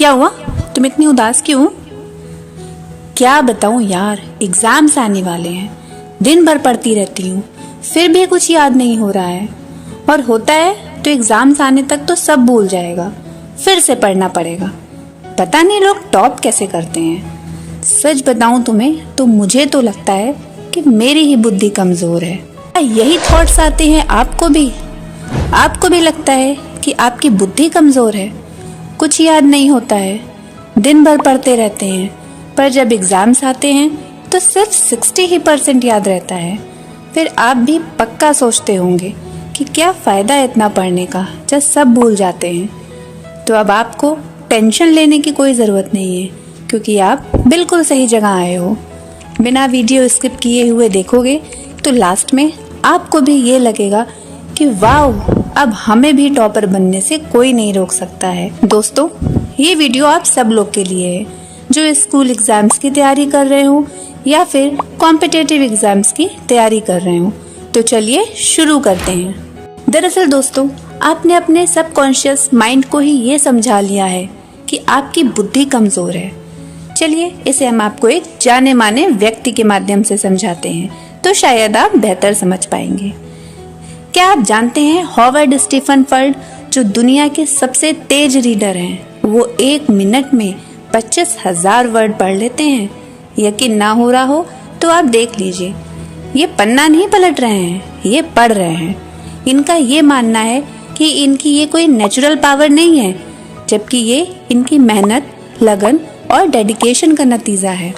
क्या हुआ? तुम इतनी उदास क्यों? क्या बताऊं यार, एग्जाम्स आने वाले हैं। दिन भर पढ़ती रहती हूँ, फिर भी कुछ याद नहीं हो रहा है। और होता है तो एग्जाम्स आने तक तो सब भूल जाएगा, फिर से पढ़ना पड़ेगा। पता नहीं लोग टॉप कैसे करते हैं। सच बताऊं तुम्हें तो मुझे तो लगता है कि मेरी ही बुद्धि कमजोर है। यही थॉट्स आते हैं आपको भी? आपको भी लगता है कि आपकी बुद्धि कमजोर है, कुछ याद नहीं होता है, दिन भर पढ़ते रहते हैं, पर जब एग्जाम्स आते हैं तो सिर्फ 60% याद रहता है। फिर आप भी पक्का सोचते होंगे कि क्या फायदा है इतना पढ़ने का जब सब भूल जाते हैं। तो अब आपको टेंशन लेने की कोई ज़रूरत नहीं है, क्योंकि आप बिल्कुल सही जगह आए हो। बिना वीडियो स्किप किए हुए देखोगे तो लास्ट में आपको भी ये लगेगा कि वाह, अब हमें भी टॉपर बनने से कोई नहीं रोक सकता है। दोस्तों, ये वीडियो आप सब लोग के लिए है जो स्कूल एग्जाम्स की तैयारी कर रहे हो या फिर कॉम्पिटिटिव एग्जाम्स की तैयारी कर रहे हो। तो चलिए शुरू करते हैं। दरअसल दोस्तों, आपने अपने सबकॉन्शियस माइंड को ही ये समझा लिया है कि आपकी बुद्धि कमजोर है। चलिए इसे हम आपको एक जाने माने व्यक्ति के माध्यम से समझाते हैं, तो शायद आप बेहतर समझ पाएंगे। क्या आप जानते हैं हॉवर्ड स्टीफनफर्ड, जो दुनिया के सबसे तेज रीडर हैं, वो 1 मिनट में 25,000 वर्ड पढ़ लेते हैं। यकीन ना हो रहा हो तो आप देख लीजिए, ये पन्ना नहीं पलट रहे हैं, ये पढ़ रहे हैं। इनका ये मानना है कि इनकी ये कोई नेचुरल पावर नहीं है, जबकि ये इनकी मेहनत, लगन और डेडिकेशन का नतीजा है।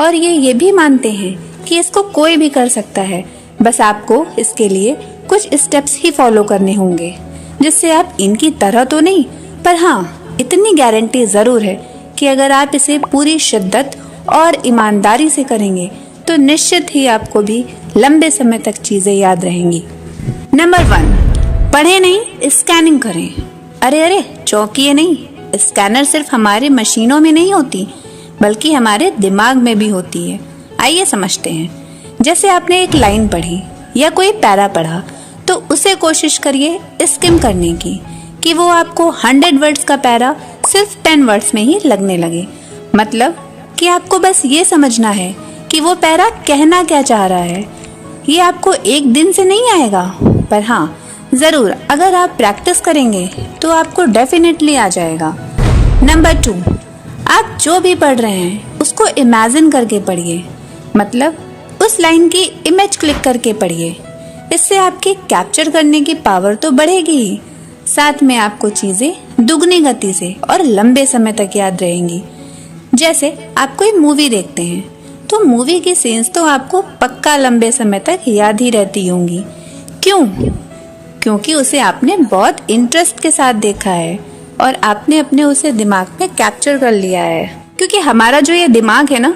और ये भी मानते हैं कि इसको कोई भी कर सकता है, बस आपको इसके लिए कुछ स्टेप्स ही फॉलो करने होंगे, जिससे आप इनकी तरह तो नहीं, पर हाँ, इतनी गारंटी जरूर है कि अगर आप इसे पूरी शिद्दत और ईमानदारी से करेंगे तो निश्चित ही आपको भी लंबे समय तक चीजें याद रहेंगी। नंबर 1, पढ़े नहीं, स्कैनिंग करें। अरे चौंकिए नहीं, स्कैनर सिर्फ हमारे मशीनों में नहीं होती, बल्कि हमारे दिमाग में भी होती है। आइए समझते हैं। जैसे आपने एक लाइन पढ़ी या कोई पैरा पढ़ा, तो उसे कोशिश करिए स्किम करने की, कि वो आपको 100 वर्ड्स का पैरा सिर्फ 10 वर्ड्स में ही लगने लगे। मतलब कि आपको बस ये समझना है कि वो पैरा कहना क्या चाह रहा है। ये आपको एक दिन से नहीं आएगा, पर हाँ, जरूर अगर आप प्रैक्टिस करेंगे तो आपको डेफिनेटली आ जाएगा। नंबर 2, आप जो भी पढ़ रहे हैं उसको इमेजिन करके पढ़िए। मतलब उस लाइन की इमेज क्लिक करके पढ़िए। इससे आपकी कैप्चर करने की पावर तो बढ़ेगी ही, साथ में आपको चीजें दुगनी गति से और लंबे समय तक याद रहेंगी। जैसे आप कोई मूवी देखते हैं तो मूवी की सीन्स तो आपको पक्का लंबे समय तक याद ही रहती होंगी। क्यों? क्योंकि उसे आपने बहुत इंटरेस्ट के साथ देखा है और आपने अपने उसे दिमाग में कैप्चर कर लिया है। क्योंकि हमारा जो ये दिमाग है ना,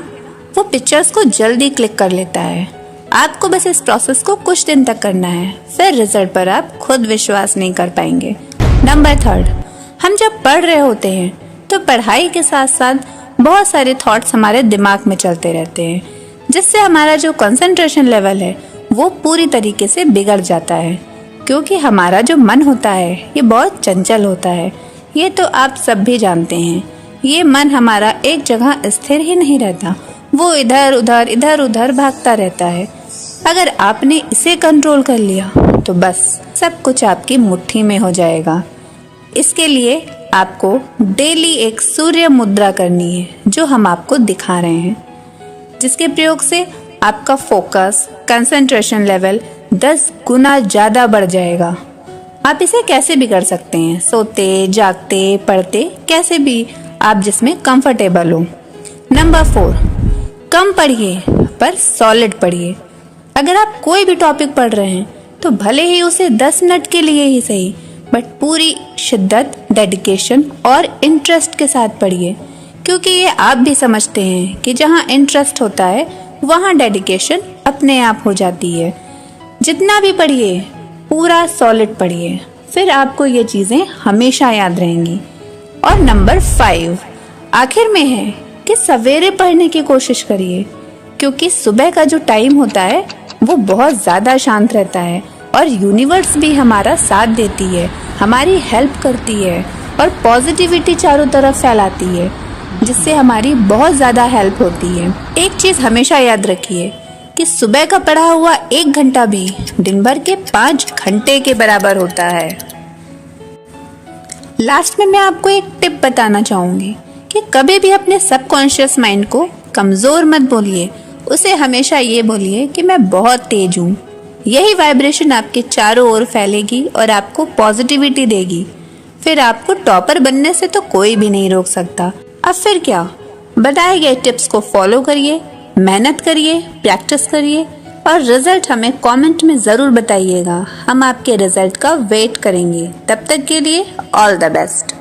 वो पिक्चर्स को जल्दी क्लिक कर लेता है। आपको बस इस प्रोसेस को कुछ दिन तक करना है, फिर रिजल्ट पर आप खुद विश्वास नहीं कर पाएंगे। नंबर 3, हम जब पढ़ रहे होते हैं तो पढ़ाई के साथ साथ बहुत सारे थॉट्स हमारे दिमाग में चलते रहते हैं, जिससे हमारा जो कंसंट्रेशन लेवल है वो पूरी तरीके से बिगड़ जाता है। क्योंकि हमारा जो मन होता है ये बहुत चंचल होता है, ये तो आप सब भी जानते हैं। ये मन हमारा एक जगह स्थिर ही नहीं रहता, वो इधर उधर भागता रहता है। अगर आपने इसे कंट्रोल कर लिया तो बस सब कुछ आपकी मुट्ठी में हो जाएगा। इसके लिए आपको डेली एक सूर्य मुद्रा करनी है, जो हम आपको दिखा रहे हैं, जिसके प्रयोग से आपका फोकस, कंसंट्रेशन लेवल 10 गुना ज्यादा बढ़ जाएगा। आप इसे कैसे भी कर सकते हैं, सोते, जागते, पढ़ते, कैसे भी आप जिसमें कंफर्टेबल हो। नंबर 4, कम पढ़िए पर सॉलिड पढ़िए। अगर आप कोई भी टॉपिक पढ़ रहे हैं तो भले ही उसे 10 मिनट के लिए ही सही, बट पूरी शिद्दत, डेडिकेशन और इंटरेस्ट के साथ पढ़िए। क्योंकि ये आप भी समझते हैं कि जहाँ इंटरेस्ट होता है वहाँ डेडिकेशन अपने आप हो जाती है। जितना भी पढ़िए पूरा सॉलिड पढ़िए, फिर आपको ये चीजें हमेशा याद रहेंगी। और नंबर 5 आखिर में है कि सवेरे पढ़ने की कोशिश करिए, क्योंकि सुबह का जो टाइम होता है वो बहुत ज्यादा शांत रहता है और यूनिवर्स भी हमारा साथ देती है, हमारी हेल्प करती है और पॉजिटिविटी चारों तरफ फैलाती है, जिससे हमारी बहुत ज़्यादा हेल्प होती है। एक चीज़ हमेशा याद रखिए कि सुबह का पढ़ा हुआ 1 घंटा भी दिन भर के 5 घंटे के बराबर होता है। लास्ट में मैं आपको एक टिप बताना चाहूँगी कि कभी भी अपने सबकॉन्शियस माइंड को कमज़ोर मत बोलिए। उसे हमेशा ये बोलिए कि मैं बहुत तेज हूँ। यही वाइब्रेशन आपके चारों ओर फैलेगी और आपको पॉजिटिविटी देगी। फिर आपको टॉपर बनने से तो कोई भी नहीं रोक सकता। अब फिर क्या, बताए गए टिप्स को फॉलो करिए, मेहनत करिए, प्रैक्टिस करिए और रिजल्ट हमें कमेंट में ज़रूर बताइएगा। हम आपके रिजल्ट का वेट करेंगे। तब तक के लिए ऑल द बेस्ट।